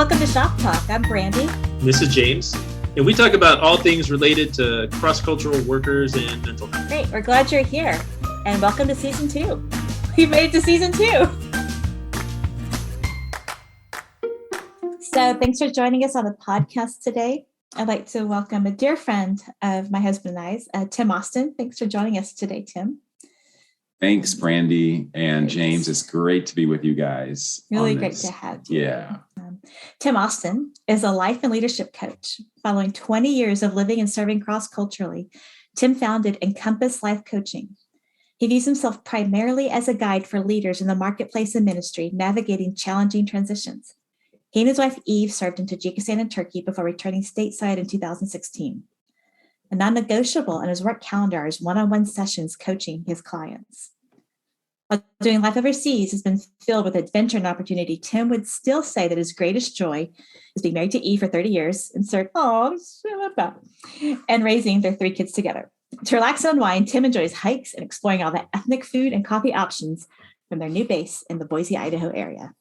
Welcome to Shop Talk. I'm Brandi. This is James, and we talk about all things related to cross-cultural workers and mental health. Great. We're glad you're here, and welcome to Season 2. We've made it to Season 2. So thanks for joining us on the podcast today. I'd like to welcome a dear friend of my husband and I's, Tim Austin. Thanks for joining us today, Tim. Thanks, Brandi and James. It's great to be with you guys. Really great to have you. Yeah. Tim Austin is a life and leadership coach. Following 20 years of living and serving cross-culturally, Tim founded Encompass Life Coaching. He views himself primarily as a guide for leaders in the marketplace and ministry, navigating challenging transitions. He and his wife, Eve, served in Tajikistan and Turkey before returning stateside in 2016. A non-negotiable on his work calendar is one-on-one sessions coaching his clients. While doing life overseas has been filled with adventure and opportunity, Tim would still say that his greatest joy is being married to Eve for 30 years and raising their 3 kids together. To relax and unwind, Tim enjoys hikes and exploring all the ethnic food and coffee options from their new base in the Boise, Idaho area.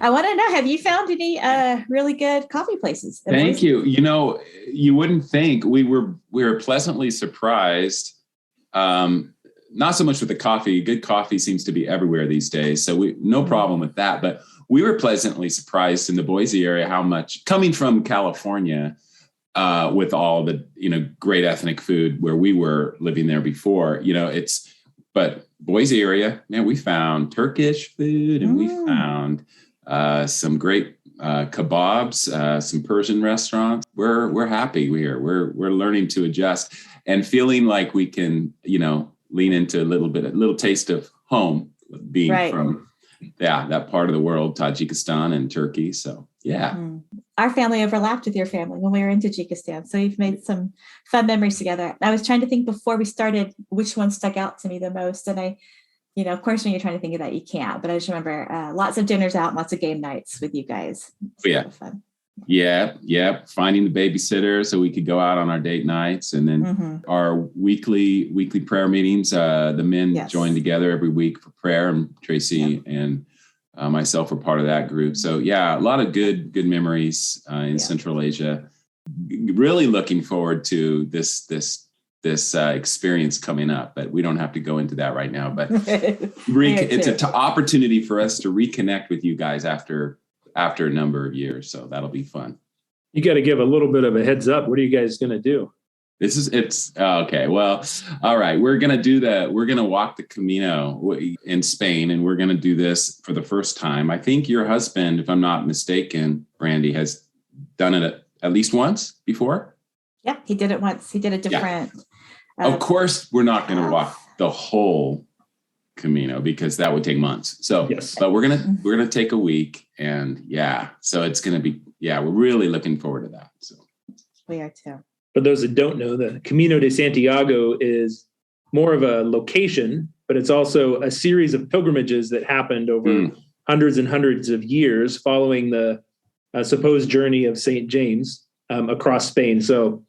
I want to know, have you found any really good coffee places? Thank you. You know, you wouldn't think. We were pleasantly surprised. Not so much with the coffee. Good coffee seems to be everywhere these days. So no problem with that. But we were pleasantly surprised in the Boise area how much, coming from California, with all the, great ethnic food where we were living there before, but Boise area, man, we found Turkish food and we found some great kebabs, some Persian restaurants. We're happy we're learning to adjust and feeling like we can, lean into a little taste of home being from that part of the world, Tajikistan and Turkey. So, yeah. Our family overlapped with your family when we were in Tajikistan. So we've made some fun memories together. I was trying to think before we started which one stuck out to me the most. And of course, when you're trying to think of that, you can't. But I just remember lots of dinners out, lots of game nights with you guys. Yeah. Fun. Yeah. Finding the babysitter so we could go out on our date nights, and then our weekly prayer meetings. The men join together every week for prayer, and Tracy and myself were part of that group. So yeah, a lot of good memories in Central Asia. Really looking forward to this experience coming up, but we don't have to go into that right now. But it's an opportunity for us to reconnect with you guys after a number of years. So that'll be fun. You got to give a little bit of a heads up. What are you guys going to do? It's okay. Well, all right. We're going to walk the Camino in Spain, and we're going to do this for the first time. I think your husband, if I'm not mistaken, Brandi, has done it at least once before. Yeah, he did it once. He did a different. Yeah. Of course, we're not going to walk the whole Camino because that would take months. So, but we're going to take a week, and so it's going to be, we're really looking forward to that. So we are too. For those that don't know, the Camino de Santiago is more of a location, but it's also a series of pilgrimages that happened over hundreds and hundreds of years following the supposed journey of St. James across Spain. So,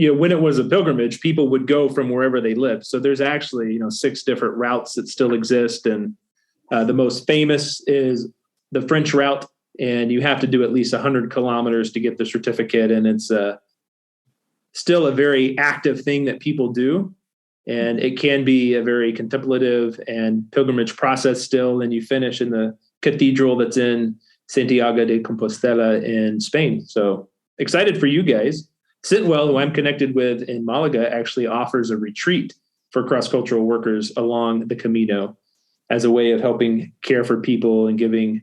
when it was a pilgrimage, people would go from wherever they lived. So there's actually, 6 different routes that still exist. And the most famous is the French route. And you have to do at least 100 kilometers to get the certificate. And it's still a very active thing that people do. And it can be a very contemplative and pilgrimage process still. And you finish in the cathedral that's in Santiago de Compostela in Spain. So excited for you guys. Sitwell, who I'm connected with in Malaga, actually offers a retreat for cross-cultural workers along the Camino as a way of helping care for people and giving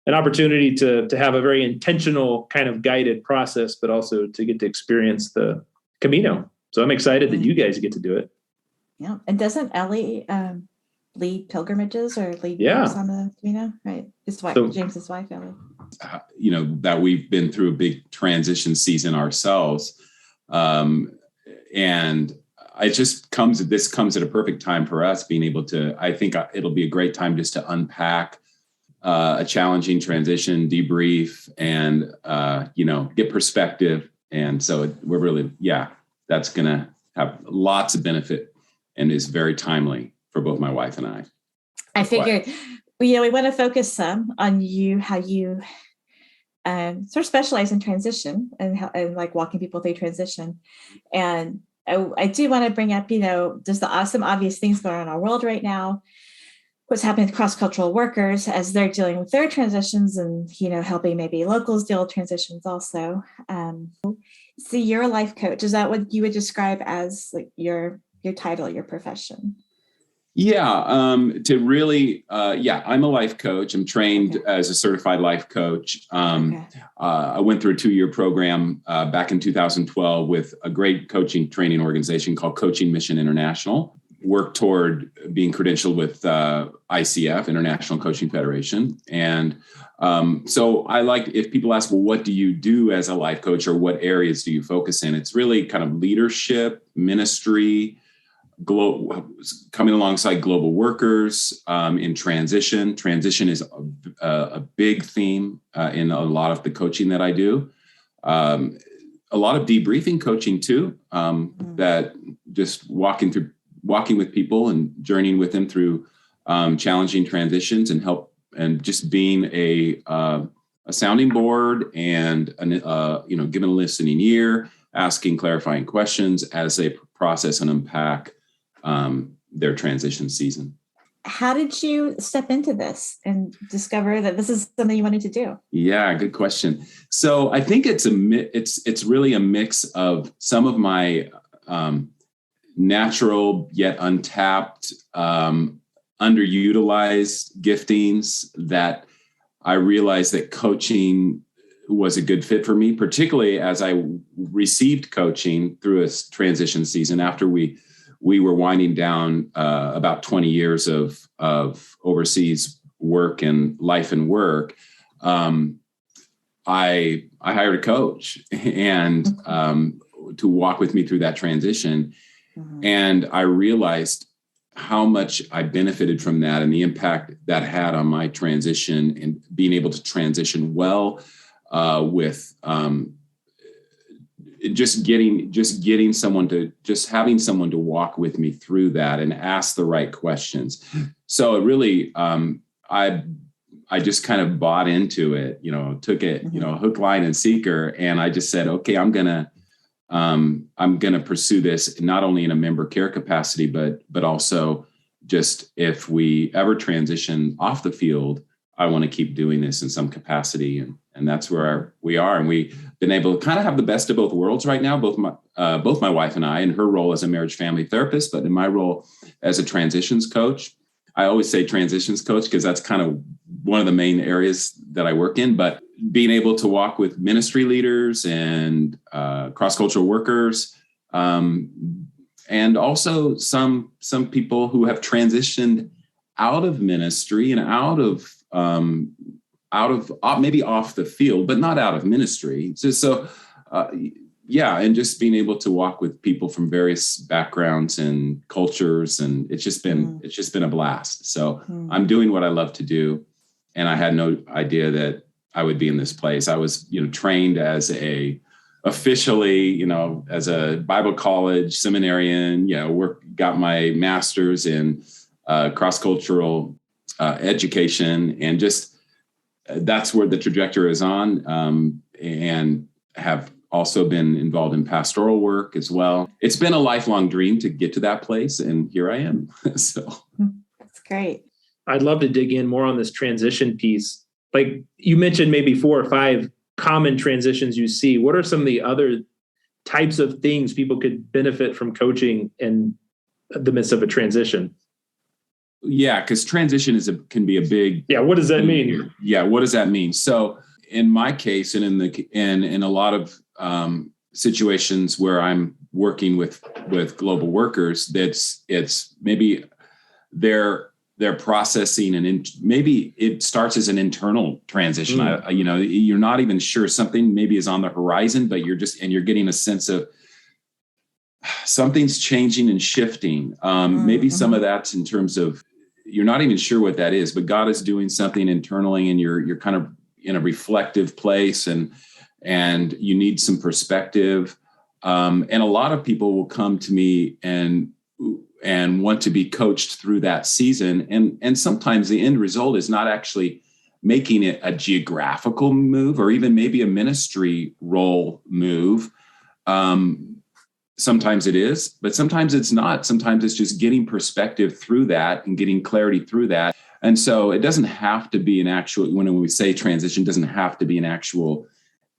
an opportunity to have a very intentional kind of guided process, but also to get to experience the Camino. So I'm excited that you guys get to do it. Yeah. And doesn't Ellie lead pilgrimages or lead groups on the Camino? Right. His wife, James's wife, Ellie. That we've been through a big transition season ourselves. And this comes at a perfect time for us being able to, I think it'll be a great time just to unpack a challenging transition, debrief, and, get perspective. And so we're really, that's going to have lots of benefit and is very timely for both my wife and I. I figured, we want to focus some on you, how you sort of specialize in transition and like walking people through transition. And I do want to bring up, there's some obvious things going on in our world right now. What's happening with cross-cultural workers as they're dealing with their transitions and, helping maybe locals deal with transitions also. So you're a life coach. Is that what you would describe as like your title, your profession? Yeah, I'm a life coach. I'm trained as a certified life coach. I went through a 2-year program back in 2012 with a great coaching training organization called Coaching Mission International. Worked toward being credentialed with ICF, International Coaching Federation. And so I like, if people ask, well, what do you do as a life coach, or what areas do you focus in? It's really kind of leadership, ministry, coming alongside global workers in transition. Transition is a big theme in a lot of the coaching that I do. A lot of debriefing coaching too, that just walking with people and journeying with them through challenging transitions and just being a sounding board and giving a listening ear, asking clarifying questions as they process and unpack their transition season. How did you step into this and discover that this is something you wanted to do? Yeah, good question. So I think it's really a mix of some of my natural yet untapped, underutilized giftings that I realized that coaching was a good fit for me, particularly as I received coaching through a transition season after we were winding down about 20 years of overseas work and life and work. I hired a coach and to walk with me through that transition. Mm-hmm. And I realized how much I benefited from that and the impact that had on my transition and being able to transition well with having someone to walk with me through that and ask the right questions. So it really, I just kind of bought into it, took it, hook, line, and sinker. And I just said, okay, I'm going to pursue this not only in a member care capacity, but also just if we ever transition off the field, I want to keep doing this in some capacity. And that's where we are. And we've been able to kind of have the best of both worlds right now, both my wife and I, in her role as a marriage family therapist, but in my role as a transitions coach. I always say transitions coach because that's kind of one of the main areas that I work in, but being able to walk with ministry leaders and cross-cultural workers, and also some people who have transitioned out of ministry and out of maybe off the field, but not out of ministry. And just being able to walk with people from various backgrounds and cultures, and it's just been a blast. So I'm doing what I love to do, and I had no idea that I would be in this place. I was, trained as officially, as a Bible college seminarian, got my master's in cross-cultural education, and just that's where the trajectory is on, and have also been involved in pastoral work as well. It's been a lifelong dream to get to that place, and here I am. So that's great. I'd love to dig in more on this transition piece. Like you mentioned, maybe 4 or 5 common transitions you see. What are some of the other types of things people could benefit from coaching in the midst of a transition? Yeah, because transition can be a big. Yeah, what does that mean? Yeah, what does that mean? So in my case, and in a lot of situations where I'm working with global workers, it's maybe they're processing, and maybe it starts as an internal transition. You're not even sure something maybe is on the horizon, but you're getting a sense of something's changing and shifting. Maybe some of that's in terms of you're not even sure what that is, but God is doing something internally, and you're kind of in a reflective place, and you need some perspective. And a lot of people will come to me and want to be coached through that season. And sometimes the end result is not actually making it a geographical move or even maybe a ministry role move. Sometimes it is, but sometimes it's not. Sometimes it's just getting perspective through that and getting clarity through that. And so it doesn't have to be an actual, when we say transition, doesn't have to be an actual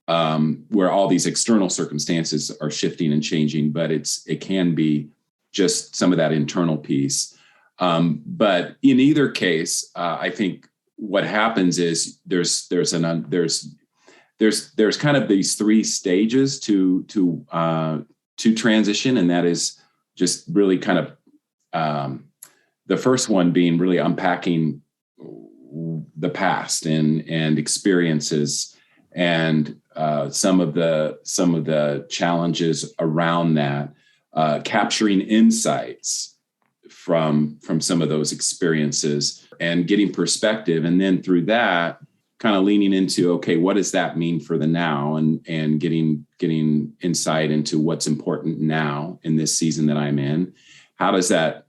where all these external circumstances are shifting and changing, but it can be just some of that internal piece. But in either case, I think what happens is there's kind of these three stages to transition, and that is just really kind of the first one being really unpacking the past and experiences and some of the challenges around that, capturing insights from some of those experiences and getting perspective. And then through that, kind of leaning into, okay, what does that mean for the now, and getting insight into what's important now in this season that I'm in. How does that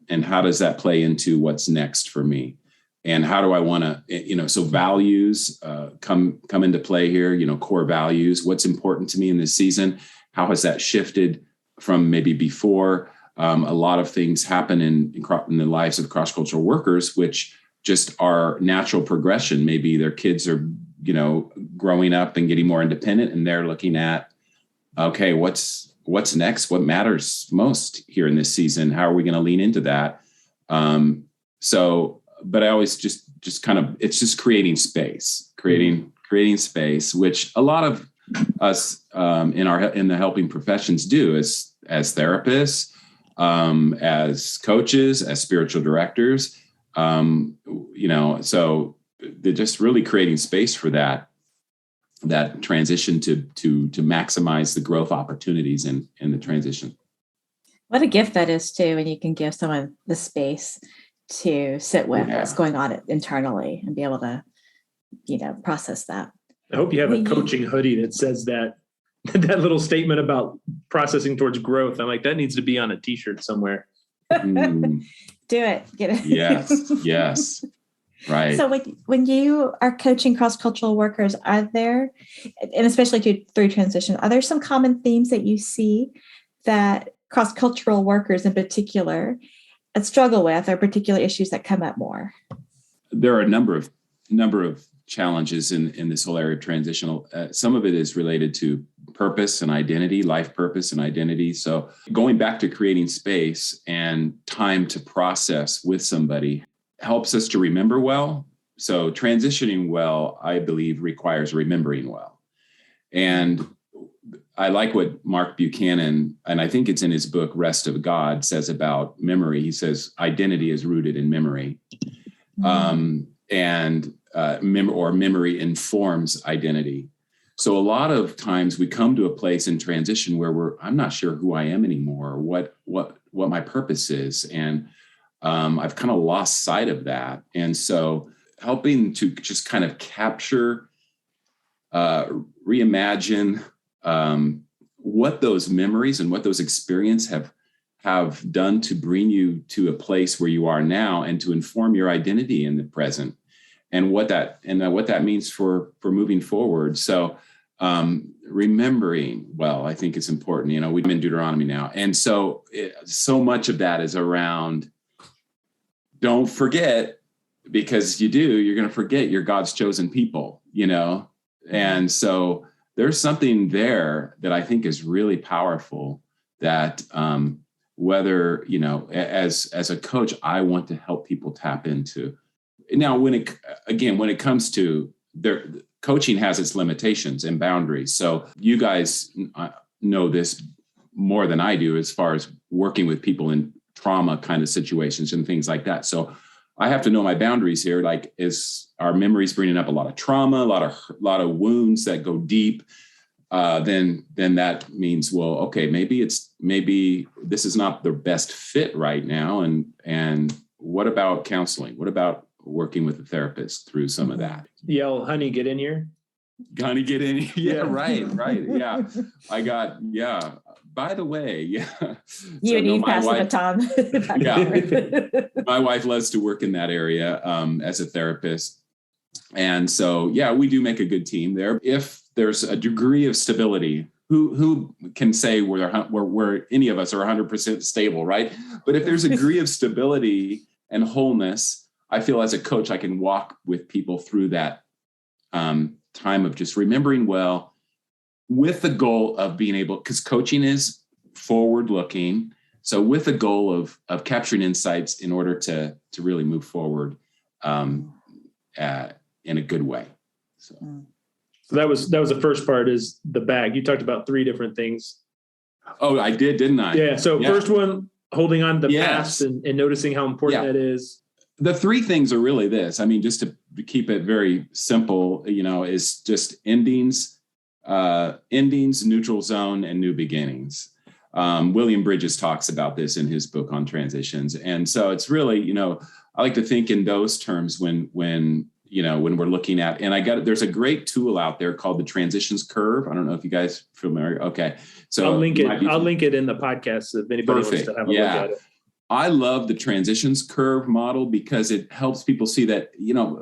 play into what's next for me? And how do I want to, so values come into play here, core values, what's important to me in this season? How has that shifted from maybe before? A lot of things happen in the lives of cross-cultural workers, which just are natural progression. Maybe their kids are, growing up and getting more independent, and they're looking at, okay, what's next? What matters most here in this season? How are we going to lean into that? But I always just kind of, it's just creating space, creating space, which a lot of us in the helping professions do as therapists, as coaches, as spiritual directors, so they're just really creating space for that transition to maximize the growth opportunities in the transition. What a gift that is too, when you can give someone the space to sit with what's going on internally and be able to, process that. I hope you have a coaching hoodie that says that little statement about processing towards growth. I'm like, that needs to be on a t-shirt somewhere. Do it. Get it. Yes. Right. So when you are coaching cross-cultural workers, are there, and especially through transition, are there some common themes that you see that cross-cultural workers in particular struggle with, or particular issues that come up more? There are a number of challenges in this whole area of transitional. Some of it is related to purpose and identity, life purpose and identity. So going back to creating space and time to process with somebody helps us to remember well. So transitioning well, I believe, requires remembering well. And I like what Mark Buchanan, and I think it's in his book, Rest of God, says about memory. He says identity is rooted in memory. Memory informs identity. So a lot of times we come to a place in transition where I'm not sure who I am anymore, or what my purpose is. And I've kind of lost sight of that. And so helping to just kind of capture, reimagine what those memories and what those experiences have done to bring you to a place where you are now, and to inform your identity in the present, and what that means for moving forward. So remembering well, I think it's important. We're in Deuteronomy now, and so much of that is around, don't forget, because you're going to forget you're God's chosen people, and so there's something there that I think is really powerful, that whether, as a coach, I want to help people tap into. Now, when it comes to coaching has its limitations and boundaries. So you guys know this more than I do, as far as working with people in trauma kind of situations and things like that. So I have to know my boundaries here. Like, is our memories bringing up a lot of trauma, a lot of wounds that go deep? Then that means, well, okay, maybe this is not the best fit right now. And what about counseling? What about working with a therapist through some of that? Yell, honey, get in here. Honey, get in. Yeah, right. Yeah. By the way, You and Eve pass the baton. Yeah. My wife loves to work in that area as a therapist. And so, yeah, we do make a good team there. If there's a degree of stability, who can say we're any of us are 100% stable, right? But if there's a degree of stability and wholeness, I feel as a coach, I can walk with people through that time of just remembering well, with the goal of being able, because coaching is forward looking. So with the goal of capturing insights in order to really move forward in a good way. So that was the first part, is the bag. You talked about 3 different things. Oh, I did, didn't I? Yeah. So first one, holding on to the Yes. past and noticing how important that is. The 3 things are really this. I mean, just to keep it very simple, is just endings, neutral zone, and new beginnings. William Bridges talks about this in his book on transitions. And so it's really, I like to think in those terms when we're looking at, and there's a great tool out there called the transitions curve. I don't know if you guys are familiar. Okay. So I'll link it in the podcast if anybody wants to have a look at it. I love the transitions curve model because it helps people see that,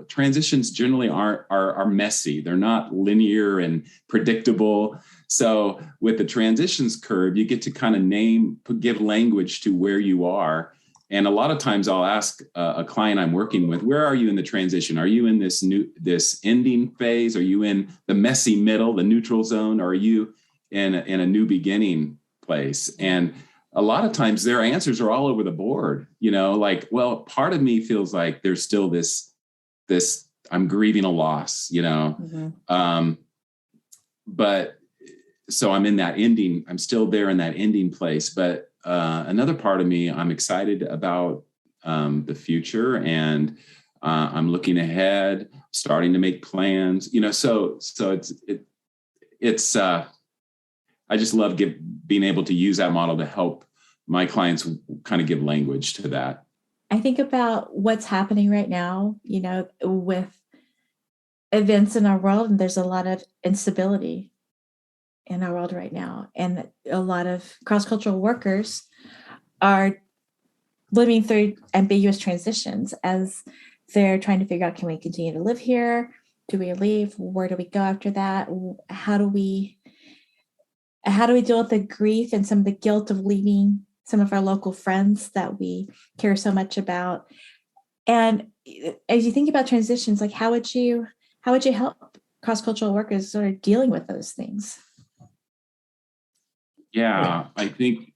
transitions generally are messy. They're not linear and predictable. So with the transitions curve, you get to kind of give language to where you are. And a lot of times I'll ask a client I'm working with, where are you in the transition? Are you in this ending phase? Are you in the messy middle, the neutral zone? Or are you in a new beginning place? And a lot of times their answers are all over the board, well, part of me feels like there's still this I'm grieving a loss, Mm-hmm. But so I'm in that ending, I'm still there in that ending place. But another part of me, I'm excited about the future, and I'm looking ahead, starting to make plans, so it's I just love being able to use that model to help my clients kind of give language to that. I think about what's happening right now, with events in our world, and there's a lot of instability in our world right now. And a lot of cross-cultural workers are living through ambiguous transitions as they're trying to figure out, can we continue to live here? Do we leave? Where do we go after that? How do we deal with the grief and some of the guilt of leaving some of our local friends that we care so much about? And as you think about transitions, like how would you help cross-cultural workers sort of dealing with those things? Yeah, I think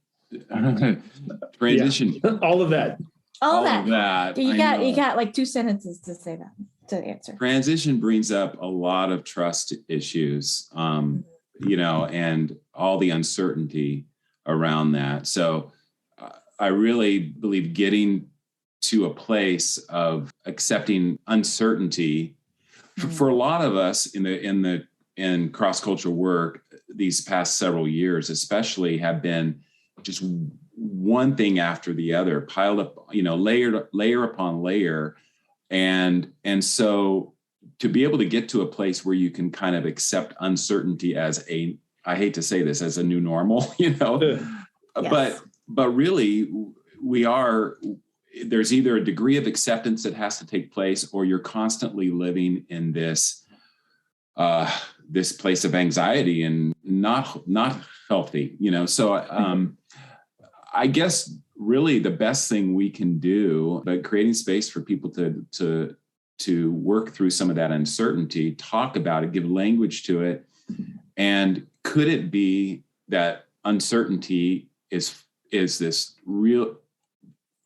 transition. Yeah. All of that. All of that. You got like 2 sentences to say that, to answer. Transition brings up a lot of trust issues, and all the uncertainty around that. So I really believe getting to a place of accepting uncertainty for a lot of us in cross-cultural work these past several years, especially, have been just one thing after the other, piled up, layer upon layer. And so to be able to get to a place where you can kind of accept uncertainty as I hate to say this, as a new normal, yes. But really there's either a degree of acceptance that has to take place, or you're constantly living in this place of anxiety and not healthy, So I guess really the best thing we can do, by creating space for people to work through some of that uncertainty, talk about it, give language to it. And could it be that uncertainty is this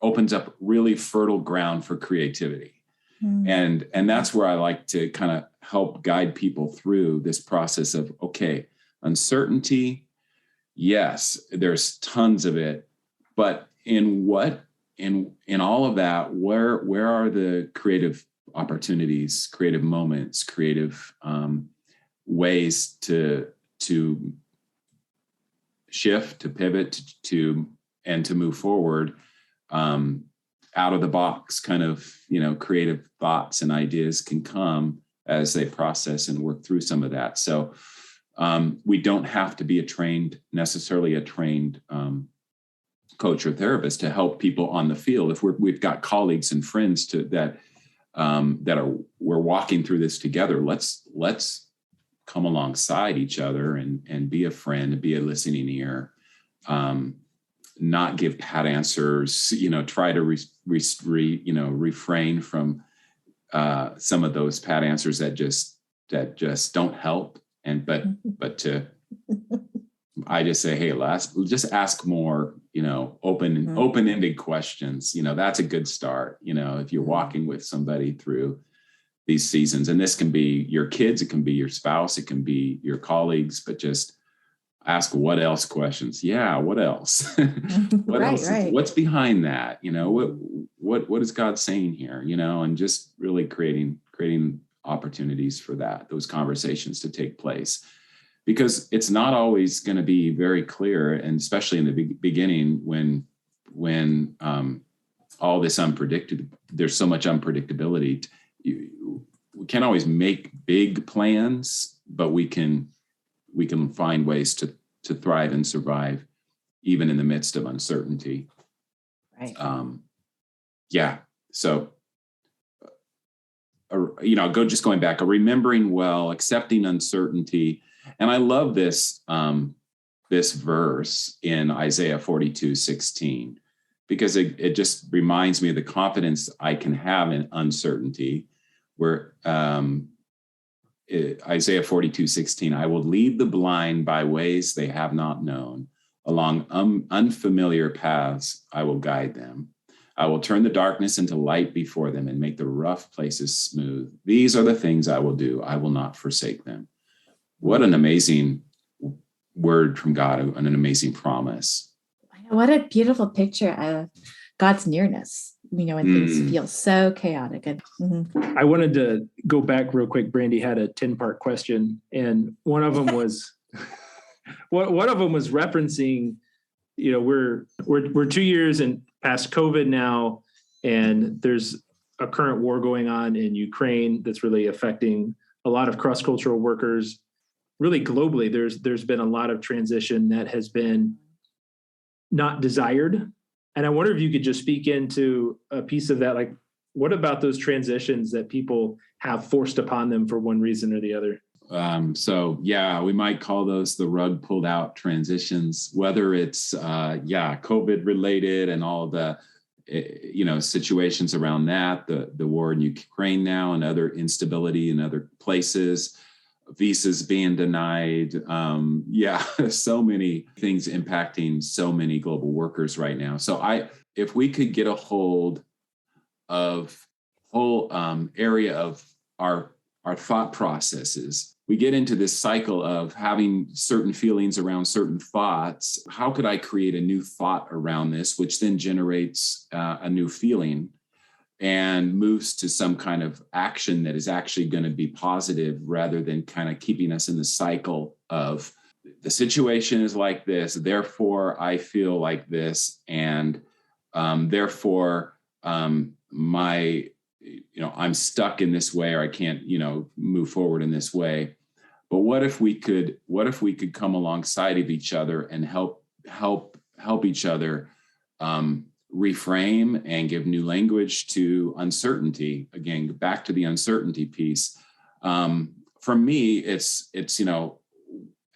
opens up really fertile ground for creativity? Mm. And that's where I like to kind of help guide people through this process of, okay, uncertainty, yes, there's tons of it, but in all of that, where are the creative opportunities, creative moments, creative ways to shift, to pivot, and to move forward, out of the box kind of, creative thoughts and ideas can come as they process and work through some of that. So we don't have to be necessarily a trained coach or therapist to help people on the field. If we've got colleagues and friends that we're walking through this together. Let's come alongside each other and be a friend and be a listening ear. Not give pat answers, try to refrain from some of those pat answers that just don't help. I just say, hey, just ask more, open-ended questions. That's a good start. If you're walking with somebody through these seasons, and this can be your kids, it can be your spouse, it can be your colleagues, but just ask what else questions. Yeah. What else? What else? Right. What's behind that? What is God saying here? And just really creating opportunities for those conversations to take place, because it's not always going to be very clear. And especially in the beginning, when all this there's so much unpredictability. We can't always make big plans, but we can find ways to thrive and survive even in the midst of uncertainty. Right. So, going back, remembering well, accepting uncertainty. And I love this verse in Isaiah 42:16, because it just reminds me of the confidence I can have in uncertainty, where Isaiah 42:16, I will lead the blind by ways they have not known. Along unfamiliar paths, I will guide them. I will turn the darkness into light before them and make the rough places smooth. These are the things I will do. I will not forsake them. What an amazing word from God, and an amazing promise. What a beautiful picture of God's nearness, when things feel so chaotic. I wanted to go back real quick. Brandi had a 10-part question, and one of them was referencing, we're 2 years and past COVID now, and there's a current war going on in Ukraine that's really affecting a lot of cross-cultural workers. Really globally, there's been a lot of transition that has been not desired. And I wonder if you could just speak into a piece of that, like, what about those transitions that people have forced upon them for one reason or the other? We might call those the rug pulled out transitions, whether it's, COVID related and all the, situations around that, the war in Ukraine now and other instability in other places, visas being denied. So many things impacting so many global workers right now. So if we could get a hold of whole area of our thought processes, we get into this cycle of having certain feelings around certain thoughts. How could I create a new thought around this, which then generates a new feeling and moves to some kind of action that is actually going to be positive, rather than kind of keeping us in the cycle of the situation is like this, therefore I feel like this, and therefore I'm stuck in this way, or I can't, move forward in this way. But what if we could come alongside of each other and help each other reframe and give new language to uncertainty? Again, back to the uncertainty piece. For me, it's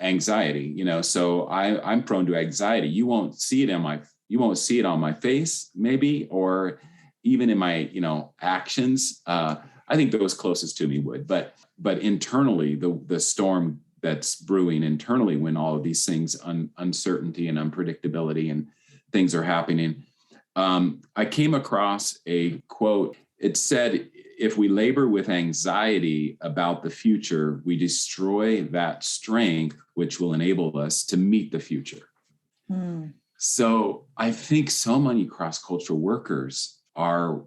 anxiety. So I'm prone to anxiety. You won't see it on my face, maybe, or even in my actions. I think those closest to me would, but internally, the storm that's brewing internally when all of these things, uncertainty and unpredictability and things are happening. I came across a quote. It said, if we labor with anxiety about the future, we destroy that strength which will enable us to meet the future. So I think so many cross-cultural workers are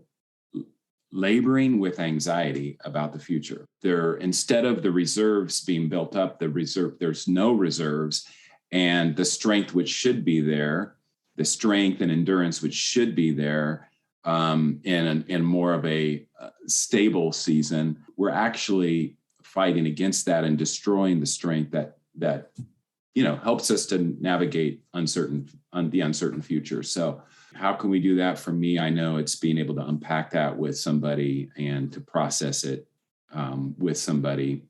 laboring with anxiety about the future. Instead of the reserves being built up, there's no reserves, and the strength which should be there, the strength and endurance which should be there in more of a stable season, we're actually fighting against that and destroying the strength that helps us to navigate the uncertain future. So How can we do that? For me, I know it's being able to unpack that with somebody and to process it with somebody.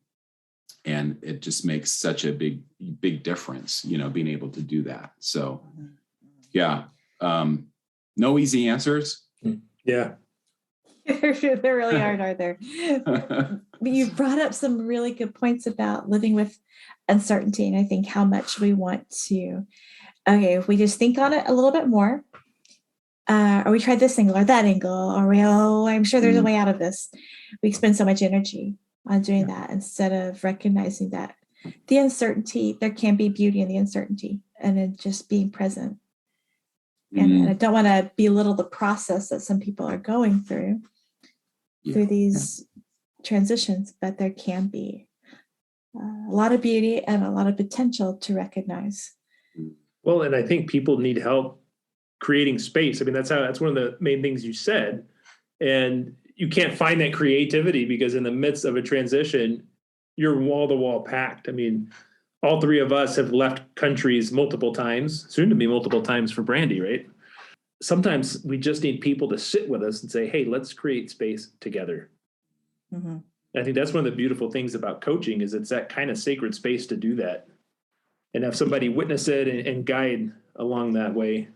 And it just makes such a big difference, being able to do that. So, yeah, no easy answers. Yeah. There really aren't there? You brought up some really good points about living with uncertainty, and I think how much we want to, if we just think on it a little bit more, or we tried this angle or that angle, or I'm sure there's a way out of this. We spend so much energy on doing that instead of recognizing that the uncertainty, there can be beauty in the uncertainty, and in just being present. And I don't want to belittle the process that some people are going through these transitions, but there can be a lot of beauty and a lot of potential to recognize. Well, and I think people need help creating space. I mean, that's one of the main things you said. And you can't find that creativity because in the midst of a transition, you're wall to wall packed. I mean, all three of us have left countries multiple times, soon to be multiple times for Brandi, right? Sometimes we just need people to sit with us and say, hey, let's create space together. Mm-hmm. I think that's one of the beautiful things about coaching is it's that kind of sacred space to do that and have somebody witness it and guide along that way.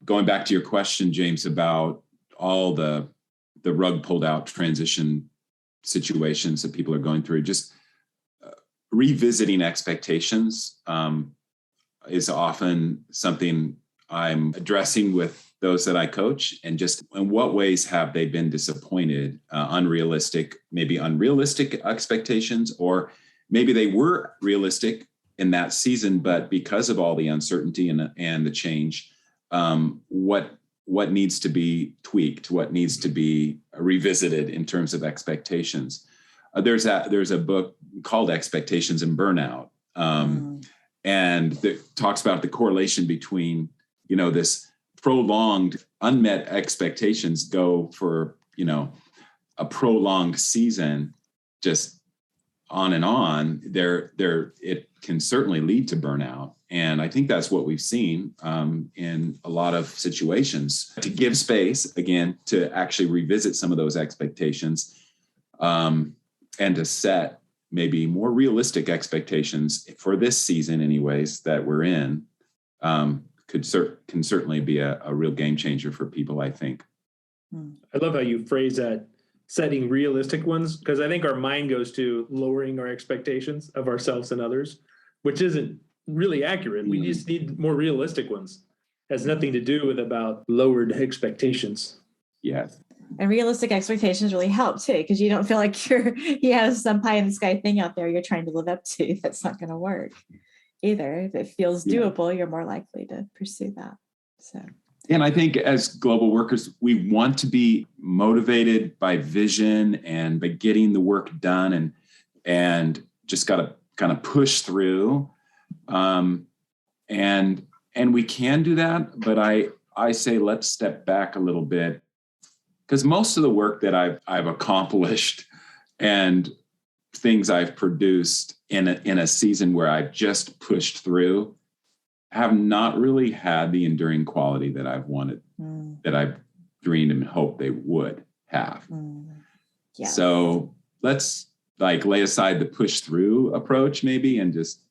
Going back to your question, James, about all the rug pulled out transition situations that people are going through, just revisiting expectations is often something I'm addressing with those that I coach, and just in what ways have they been disappointed, maybe unrealistic expectations, or maybe they were realistic in that season, but because of all the uncertainty and the change, what needs to be tweaked, what needs to be revisited in terms of expectations. There's a book called Expectations and Burnout, and that talks about the correlation between, this prolonged unmet expectations go for, a prolonged season, just on and on. It can certainly lead to burnout. And I think that's what we've seen in a lot of situations. To give space, again, to actually revisit some of those expectations and to set maybe more realistic expectations for this season anyways that we're in, can certainly be a real game changer for people, I think. I love how you phrase that, setting realistic ones, because I think our mind goes to lowering our expectations of ourselves and others, which isn't really accurate. We just need more realistic ones. It has nothing to do with about lowered expectations. Yes. And realistic expectations really help too, because you don't feel like you have some pie in the sky thing out there you're trying to live up to that's not going to work either. If it feels doable, you're more likely to pursue that. So. And I think as global workers, we want to be motivated by vision and by getting the work done, and just got to kind of push through. And we can do that, but I say let's step back a little bit, because most of the work that I've accomplished and things I've produced in a season where I've just pushed through have not really had the enduring quality that I've wanted, that I've dreamed and hoped they would have. Yeah. So let's lay aside the push through approach maybe, and just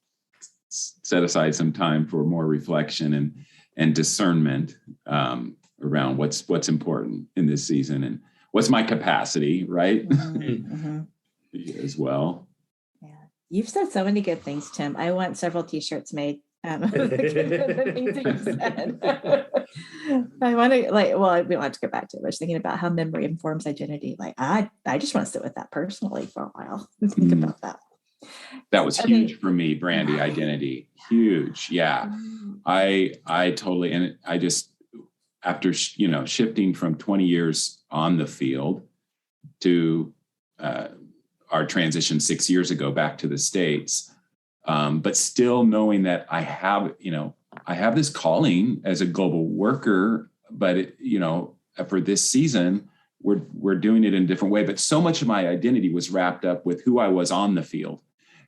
set aside some time for more reflection and discernment around what's important in this season and what's my capacity, right? As well. Yeah. You've said so many good things, Tim. I want several t-shirts made. The things that you said. I want to we don't have to go back to it. I was thinking about how memory informs identity. I just want to sit with that personally for a while and think about that. That was huge for me, Brandi. Identity, huge. Yeah, I totally, and I just, after shifting from 20 years on the field to our transition 6 years ago back to the States, but still knowing that I have this calling as a global worker, but for this season, we're doing it in a different way. But so much of my identity was wrapped up with who I was on the field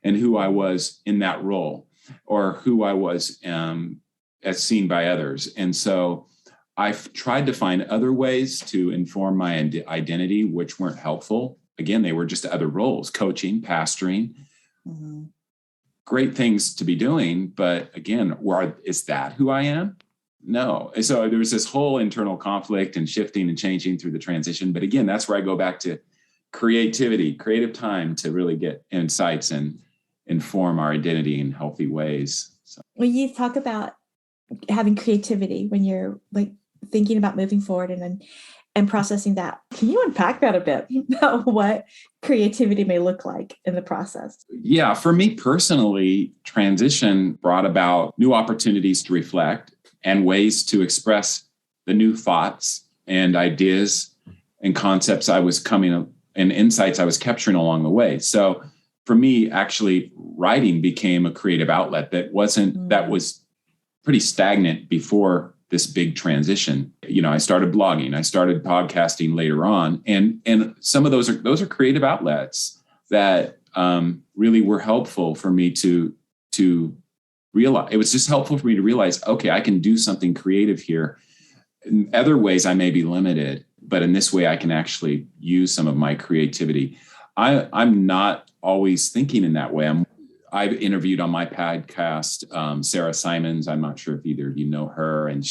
and who I was in that role, or who I was as seen by others. And so I've tried to find other ways to inform my identity, which weren't helpful. Again, they were just other roles, coaching, pastoring, great things to be doing. But again, is that who I am? No. And so there was this whole internal conflict and shifting and changing through the transition. But again, that's where I go back to creativity, creative time to really get insights and inform our identity in healthy ways. So. When you talk about having creativity, when you're like thinking about moving forward and processing that, can you unpack that a bit about what creativity may look like in the process? Yeah, for me personally, transition brought about new opportunities to reflect and ways to express the new thoughts and ideas and concepts I was coming and insights I was capturing along the way. So for me, actually, writing became a creative outlet that was pretty stagnant before this big transition. I started blogging, I started podcasting later on, and some of those are creative outlets that really were helpful for me to realize. It was just helpful for me to realize, okay, I can do something creative here. In other ways, I may be limited, but in this way, I can actually use some of my creativity. I'm not always thinking in that way. I've interviewed on my podcast, Sarah Simons. I'm not sure if either of you know her, and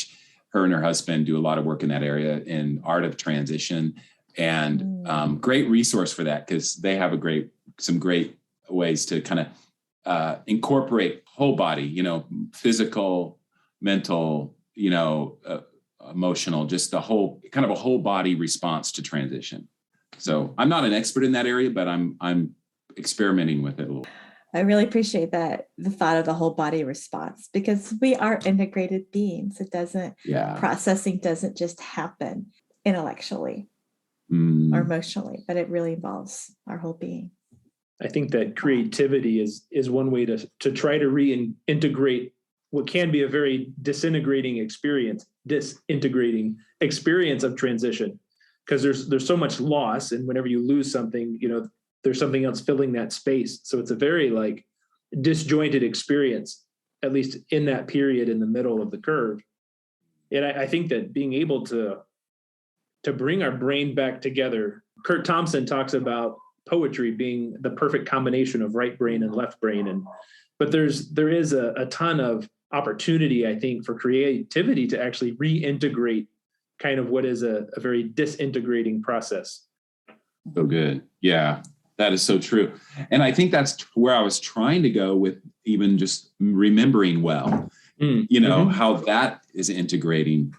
her and her husband do a lot of work in that area in art of transition, and great resource for that because they have some great ways to kind of incorporate whole body, physical, mental, emotional, just the whole kind of a whole body response to transition. So I'm not an expert in that area, but I'm experimenting with it a little. I really appreciate that, the thought of the whole body response, because we are integrated beings. Processing doesn't just happen intellectually or emotionally, but it really involves our whole being. I think that creativity is one way to try to reintegrate what can be a very disintegrating experience of transition, because there's so much loss, and whenever you lose something, there's something else filling that space. So it's a very disjointed experience, at least in that period in the middle of the curve. And I think that being able to bring our brain back together, Kurt Thompson talks about poetry being the perfect combination of right brain and left brain. But there is a ton of opportunity, I think, for creativity to actually reintegrate kind of what is a very disintegrating process. So good. Yeah, that is so true. And I think that's where I was trying to go with even just remembering well, how that is integrating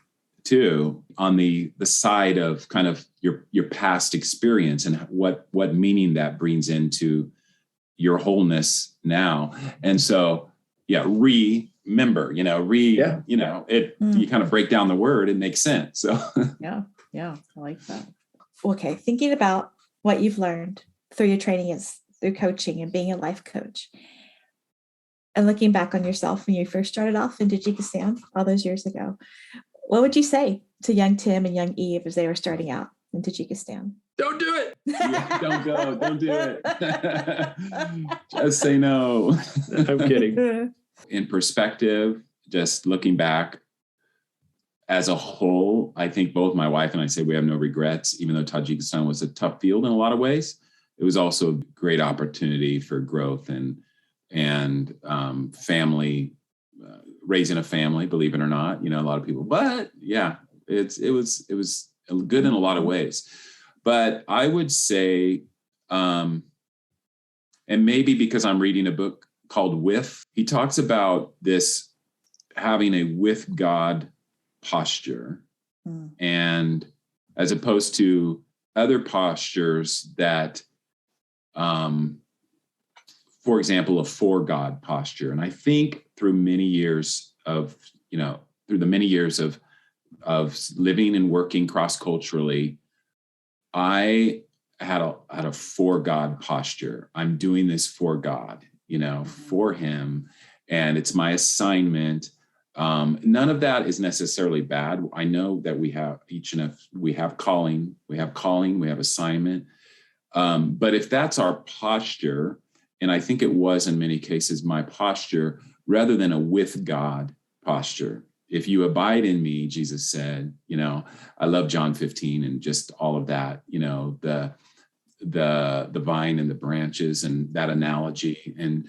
too on the side of kind of your past experience and what meaning that brings into your wholeness now. And so, remember, you kind of break down the word, it makes sense. So yeah, I like that. Okay, thinking about what you've learned through your training through coaching and being a life coach, and looking back on yourself when you first started off in Tajikistan all those years ago, what would you say to young Tim and young Eve as they were starting out in Tajikistan? Don't do it. Yeah, don't go. Don't do it. Just say no. I'm kidding. In perspective, just looking back as a whole, I think both my wife and I say we have no regrets, even though Tajikistan was a tough field in a lot of ways. It was also a great opportunity for growth and family, raising a family, believe it or not, a lot of people, but yeah, it was good in a lot of ways. But I would say, and maybe because I'm reading a book called With, he talks about this having a with God posture, and as opposed to other postures that, for example, a for God posture. And I think through many years of living and working cross-culturally, I had a for God posture. I'm doing this for God, for him. And it's my assignment. None of that is necessarily bad. I know that we have calling, we have assignment. But if that's our posture, and I think it was in many cases my posture, rather than a with God posture, if you abide in me, Jesus said, I love John 15 and just all of that, the vine and the branches and that analogy. And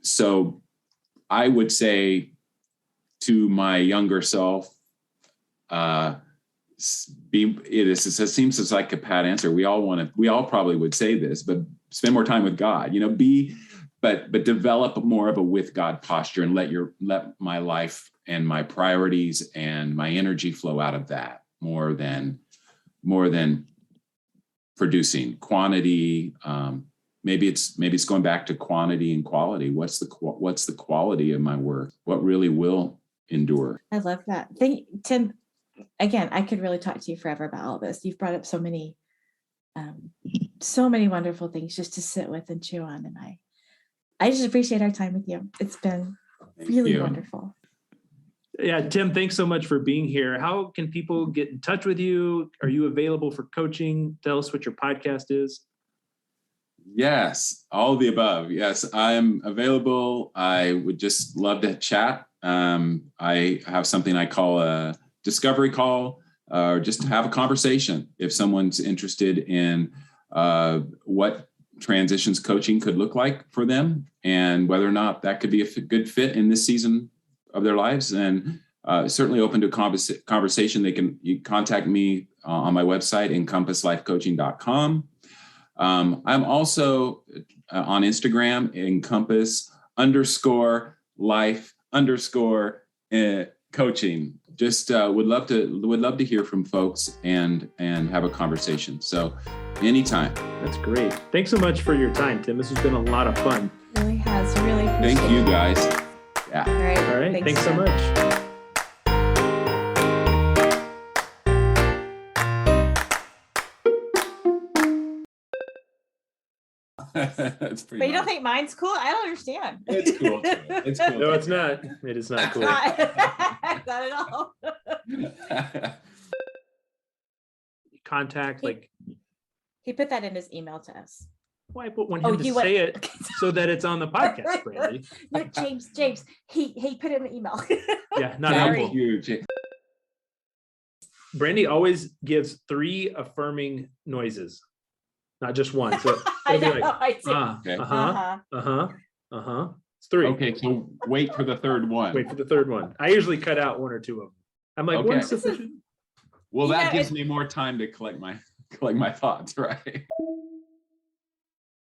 so I would say to my younger self, it seems it's like a pat answer. We all probably would say this, but spend more time with God, but develop more of a with God posture and let my life and my priorities and my energy flow out of that more than producing quantity. Maybe it's going back to quantity and quality. What's the quality of my work? What really will endure? I love that. Tim, again, I could really talk to you forever about all this. You've brought up so many wonderful things just to sit with and chew on. And I just appreciate our time with you. It's been really wonderful. Yeah, Tim, thanks so much for being here. How can people get in touch with you? Are you available for coaching? Tell us what your podcast is. Yes, all of the above. Yes, I'm available. I would just love to chat. I have something I call a discovery call, or just to have a conversation if someone's interested in what transitions coaching could look like for them and whether or not that could be a good fit in this season of their lives. And certainly open to conversation. You contact me on my website, EncompassLifeCoaching.com. I'm also on Instagram, Encompass_life_coaching. Just would love to hear from folks and have a conversation. So anytime. That's great. Thanks so much for your time, Tim. This has been a lot of fun. It really has. Really appreciate Thank you, guys. Yeah. All right. Thanks so much. That's pretty But you don't nice. think mine's cool? I don't understand. It's cool. It's cool. No, it's not. It is not cool. Not at all. Contact, He put that in his email to us. why want him to say it so that it's on the podcast, Brandi? No, James, he put it in the email. Yeah, not Sorry. helpful. Huge. Brandi always gives 3 affirming noises, not just one. So I it'll be know, I see. Okay. It's 3. Okay, so wait for the third one. Wait for the third one. I usually cut out 1 or 2 of them. I'm like, Okay. one's sufficient. Well, You that know, gives me more time to collect my thoughts, right?